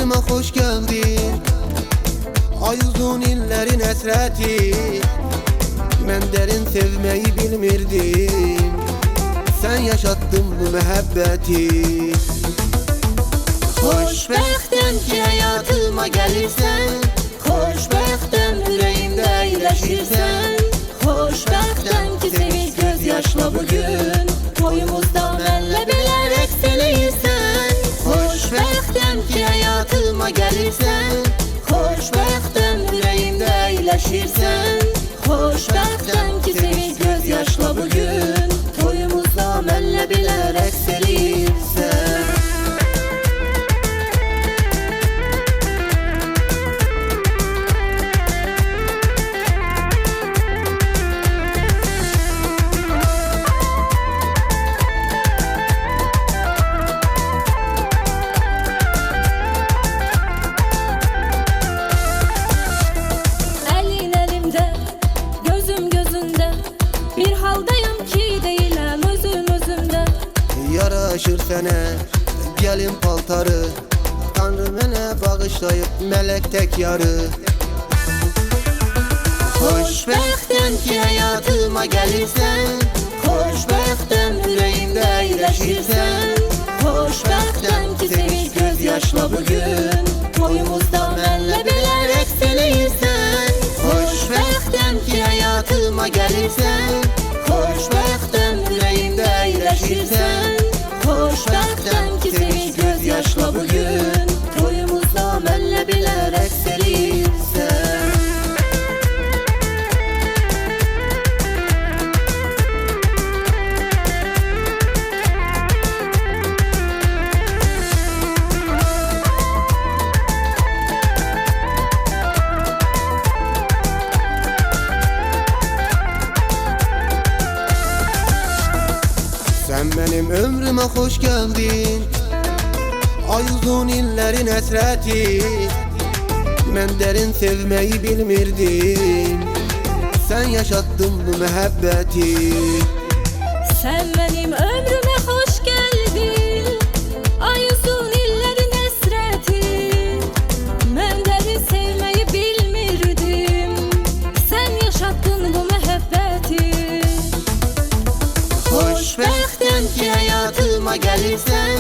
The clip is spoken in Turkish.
ömrüme hoş geldin. Ay uzun illerin esreti, ben derin sevmeyi bilmirdim. Sen yaşattın bu mehabbeti. Xoşbəxtəm ki hayatıma gelirsen, xoşbəxtəm yüreğimde iyileşirsen. Xoşbəxtəm ki sevinç gözyaşla bugün toyumuzda mənlə belə rəqs eləyirsən. Xoşbəxtəm ki hayatıma gelirsen, xoşbəxtəm yüreğimde iyileşirsen. Xoşbəxtəm ki sevinç gözyaşla bugün toyumuzda mənlə belə rəqs eləyirsən. Bir haldayım ki değilim özüm özümde. Yaraşır sənə gəlin paltarı, Tanrı mənə bağışlayıb mələk tək yarı. Xoşbəxtəm ki hayatıma gelirsen, xoşbəxtəm yüreğimde iyileşirsen. Xoşbəxtəm ki sevinç gözyaşla bugün toyumuzda mənlə belə rəqs eləyirsən. Xoşbəxtəm ki hayatıma gelirsen, xoşbəxtəm yüreğimde iyileşirsen. Xoşbəxtəm ki sevinç gözyaşla bugün toyumuzda mənlə belə rəqs eləyirsən. Sen benim ömrüme hoş geldin. Ay uzun illerin esreti, ben derin sevmeyi bilmirdim. Sen yaşattın bu mehabbeti. Sen benim ömrüme hoş geldin. Ay uzun illerin esreti, ben derin sevmeyi bilmirdim. Sen yaşattın bu mehabbeti. Xoşbəxtəm ki hayatıma gelirsen,